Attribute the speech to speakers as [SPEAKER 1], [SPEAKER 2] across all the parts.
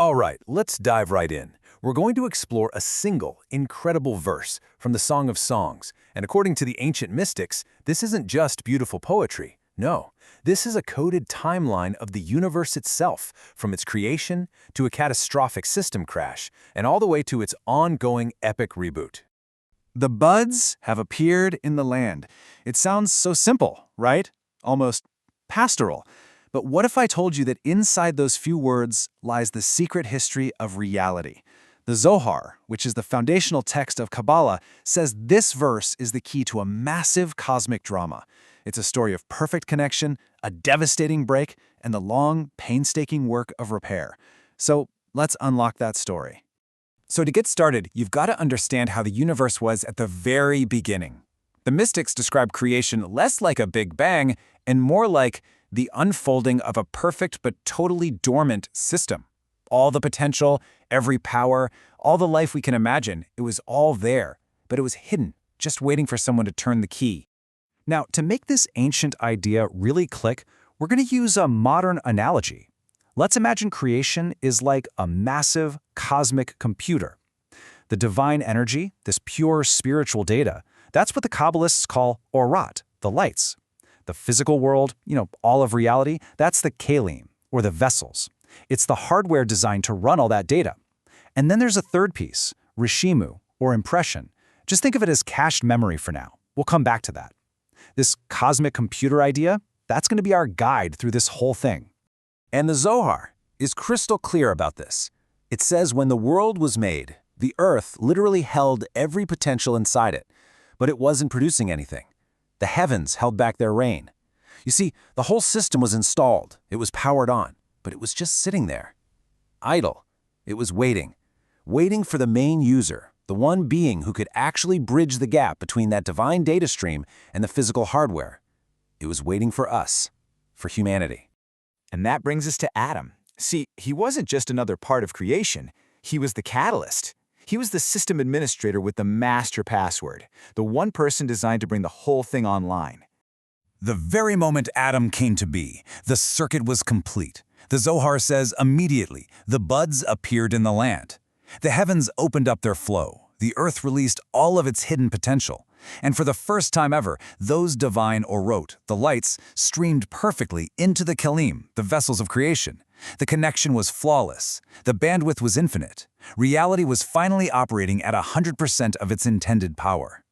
[SPEAKER 1] All right, let's dive right in. We're going to explore a single, incredible verse from the Song of Songs. And according to the ancient mystics, this isn't just beautiful poetry. No, this is a coded timeline of the universe itself, from its creation to a catastrophic system crash, and all the way to its ongoing epic reboot.
[SPEAKER 2] The buds have appeared in the land. It sounds so simple, right? Almost pastoral. But what if I told you that inside those few words lies the secret history of reality? The Zohar, which is the foundational text of Kabbalah, says this verse is the key to a massive cosmic drama. It's a story of perfect connection, a devastating break, and the long, painstaking work of repair. So let's unlock that story. So to get started, you've got to understand how the universe was at the very beginning. The mystics describe creation less like a Big Bang and more like the unfolding of a perfect but totally dormant system. All the potential, every power, all the life we can imagine, it was all there, but it was hidden, just waiting for someone to turn the key. Now, to make this ancient idea really click, we're going to use a modern analogy. Let's imagine creation is like a massive cosmic computer. The divine energy, this pure spiritual data, that's what the Kabbalists call orat, the lights. The physical world, all of reality, that's the kalim, or the vessels. It's the hardware designed to run all that data. And then there's a third piece, rishimu, or impression. Just think of it as cached memory for now. We'll come back to that. This cosmic computer idea, that's going to be our guide through this whole thing.
[SPEAKER 1] And the Zohar is crystal clear about this. It says when the world was made, the earth literally held every potential inside it, but it wasn't producing anything. The heavens held back their rain. You see, the whole system was installed, it was powered on, but it was just sitting there. Idle. It was waiting for the main user, the one being who could actually bridge the gap between that divine data stream and the physical hardware. It was waiting for us, for humanity.
[SPEAKER 3] And that brings us to Adam. See, he wasn't just another part of creation. He was the catalyst. He was the system administrator with the master password, the one person designed to bring the whole thing online.
[SPEAKER 4] The very moment Adam came to be, the circuit was complete. The Zohar says immediately, the buds appeared in the land. The heavens opened up their flow. The earth released all of its hidden potential. And for the first time ever, those divine orot, the lights, streamed perfectly into the kalim, the vessels of creation. The connection was flawless. The bandwidth was infinite. Reality was finally operating at 100% of its intended power.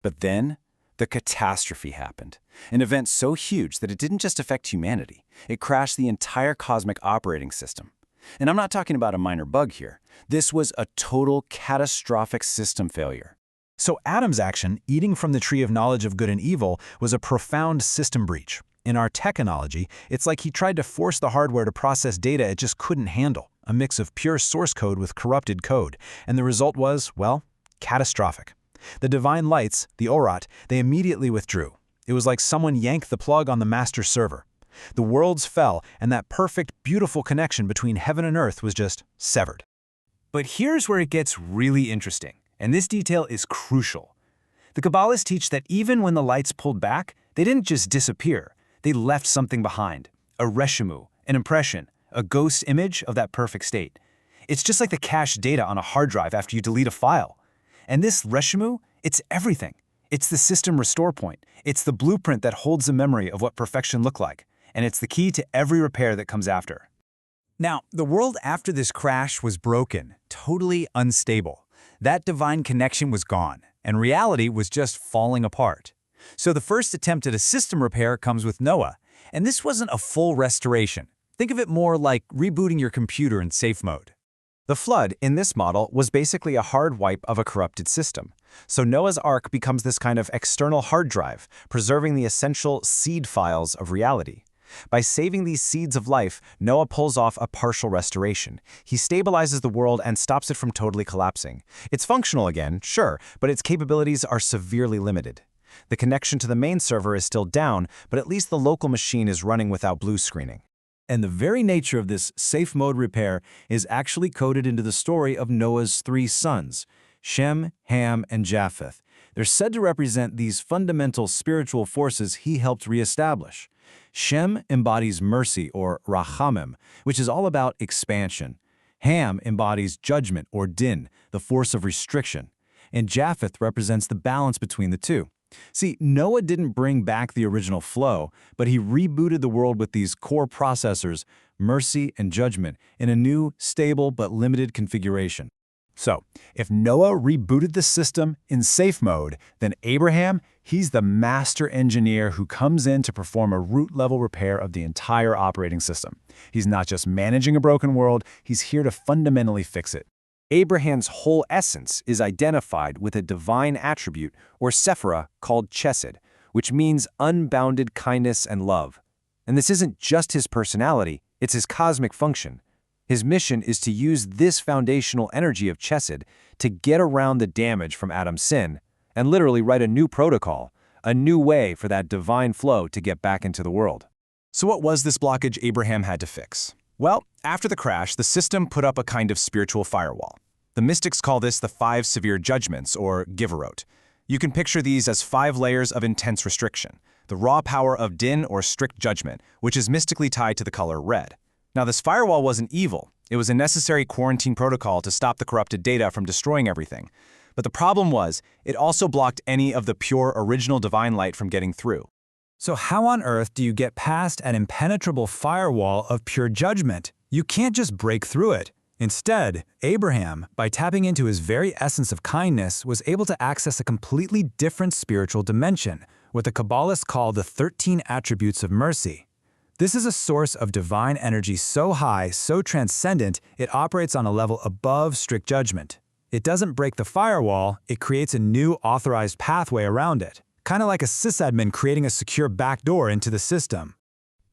[SPEAKER 2] But then, the catastrophe happened. An event so huge that it didn't just affect humanity. It crashed the entire cosmic operating system. And I'm not talking about a minor bug here. This was a total catastrophic system failure. So Adam's action, eating from the tree of knowledge of good and evil, was a profound system breach. In our tech analogy, it's like he tried to force the hardware to process data it just couldn't handle, a mix of pure source code with corrupted code. And the result was, well, catastrophic. The divine lights, the orat, they immediately withdrew. It was like someone yanked the plug on the master server. The worlds fell, and that perfect, beautiful connection between heaven and earth was just severed.
[SPEAKER 5] But here's where it gets really interesting, and this detail is crucial. The Kabbalists teach that even when the lights pulled back, they didn't just disappear. They left something behind, a reshimu, an impression, a ghost image of that perfect state. It's just like the cached data on a hard drive after you delete a file. And this reshimu, it's everything. It's the system restore point. It's the blueprint that holds the memory of what perfection looked like. And it's the key to every repair that comes after.
[SPEAKER 4] Now, the world after this crash was broken, totally unstable. That divine connection was gone, and reality was just falling apart. So the first attempt at a system repair comes with Noah, and this wasn't a full restoration. Think of it more like rebooting your computer in safe mode.
[SPEAKER 2] The flood, in this model, was basically a hard wipe of a corrupted system. So Noah's Ark becomes this kind of external hard drive, preserving the essential seed files of reality. By saving these seeds of life, Noah pulls off a partial restoration. He stabilizes the world and stops it from totally collapsing. It's functional again, sure, but its capabilities are severely limited. The connection to the main server is still down, but at least the local machine is running without blue screening.
[SPEAKER 1] And the very nature of this safe mode repair is actually coded into the story of Noah's 3 sons, Shem, Ham, and Japheth. They're said to represent these fundamental spiritual forces he helped reestablish. Shem embodies mercy, or rachamim, which is all about expansion.
[SPEAKER 5] Ham embodies judgment or din, the force of restriction, and Japheth represents the balance between the two. See, Noah didn't bring back the original flow, but he rebooted the world with these core processors, mercy and judgment, in a new, stable but limited configuration.
[SPEAKER 1] So, if Noah rebooted the system in safe mode, then Abraham, he's the master engineer who comes in to perform a root-level repair of the entire operating system. He's not just managing a broken world, he's here to fundamentally fix it. Abraham's whole essence is identified with a divine attribute, or sephira, called chesed, which means unbounded kindness and love. And this isn't just his personality, it's his cosmic function. His mission is to use this foundational energy of chesed to get around the damage from Adam's sin and literally write a new protocol, a new way for that divine flow to get back into the world. So what was this blockage Abraham had to fix? Well, after the crash, the system put up a kind of spiritual firewall. The mystics call this the 5 severe judgments, or giverot. You can picture these as 5 layers of intense restriction, the raw power of din or strict judgment, which is mystically tied to the color red. Now, this firewall wasn't evil. It was a necessary quarantine protocol to stop the corrupted data from destroying everything. But the problem was, it also blocked any of the pure original divine light from getting through.
[SPEAKER 4] So how on earth do you get past an impenetrable firewall of pure judgment? You can't just break through it. Instead, Abraham, by tapping into his very essence of kindness, was able to access a completely different spiritual dimension, what the Kabbalists call the 13 attributes of mercy. This is a source of divine energy so high, so transcendent, it operates on a level above strict judgment. It doesn't break the firewall, it creates a new authorized pathway around it, kind of like a sysadmin creating a secure backdoor into the system.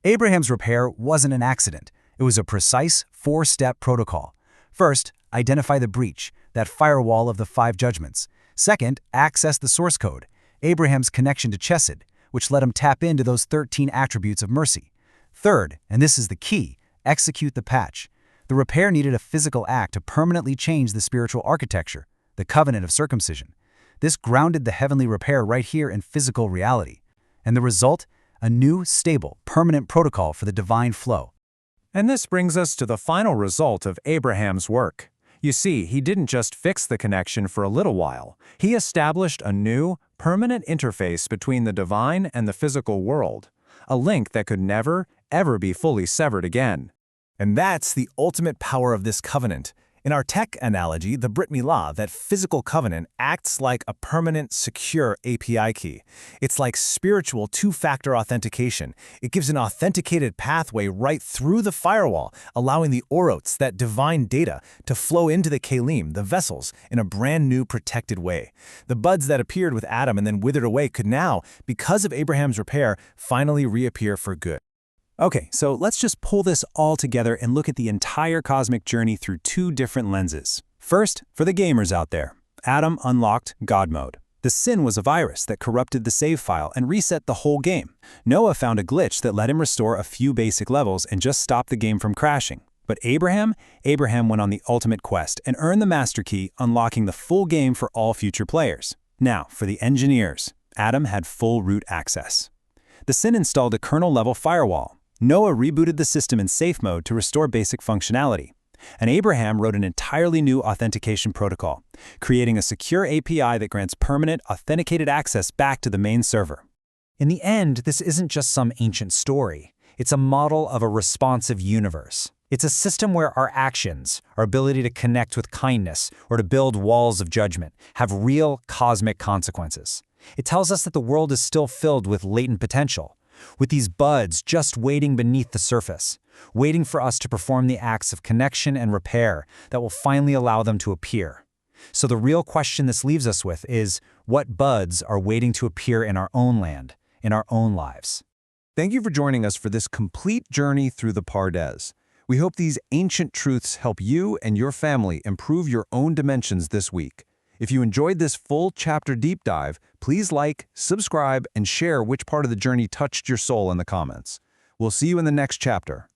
[SPEAKER 1] Abraham's repair wasn't an accident. It was a precise 4-step protocol. First, identify the breach, that firewall of the 5 judgments. Second, access the source code, Abraham's connection to chesed, which let him tap into those 13 attributes of mercy. Third, and this is the key, execute the patch. The repair needed a physical act to permanently change the spiritual architecture, the covenant of circumcision. This grounded the heavenly repair right here in physical reality. And the result? A new, stable, permanent protocol for the divine flow.
[SPEAKER 2] And this brings us to the final result of Abraham's work. You see, he didn't just fix the connection for a little while. He established a new, permanent interface between the divine and the physical world, a link that could never, ever be fully severed again.
[SPEAKER 1] And that's the ultimate power of this covenant. In our tech analogy, the Brit Milah, that physical covenant acts like a permanent, secure API key. It's like spiritual 2-factor authentication. It gives an authenticated pathway right through the firewall, allowing the orots, that divine data, to flow into the kalim, the vessels, in a brand new protected way. The buds that appeared with Adam and then withered away could now, because of Abraham's repair, finally reappear for good. Okay, so let's just pull this all together and look at the entire cosmic journey through 2 different lenses. First, for the gamers out there, Adam unlocked God mode. The sin was a virus that corrupted the save file and reset the whole game. Noah found a glitch that let him restore a few basic levels and just stop the game from crashing. But Abraham went on the ultimate quest and earned the master key, unlocking the full game for all future players. Now, for the engineers, Adam had full root access. The sin installed a kernel-level firewall. Noah rebooted the system in safe mode to restore basic functionality. And Abraham wrote an entirely new authentication protocol, creating a secure API that grants permanent, authenticated access back to the main server.
[SPEAKER 6] In the end, this isn't just some ancient story. It's a model of a responsive universe. It's a system where our actions, our ability to connect with kindness or to build walls of judgment, have real cosmic consequences. It tells us that the world is still filled with latent potential, with these buds just waiting beneath the surface, waiting for us to perform the acts of connection and repair that will finally allow them to appear. So the real question this leaves us with is, what buds are waiting to appear in our own land, in our own lives?
[SPEAKER 2] Thank you for joining us for this complete journey through the Pardes. We hope these ancient truths help you and your family improve your own dimensions this week. If you enjoyed this full chapter deep dive, please like, subscribe, and share which part of the journey touched your soul in the comments. We'll see you in the next chapter.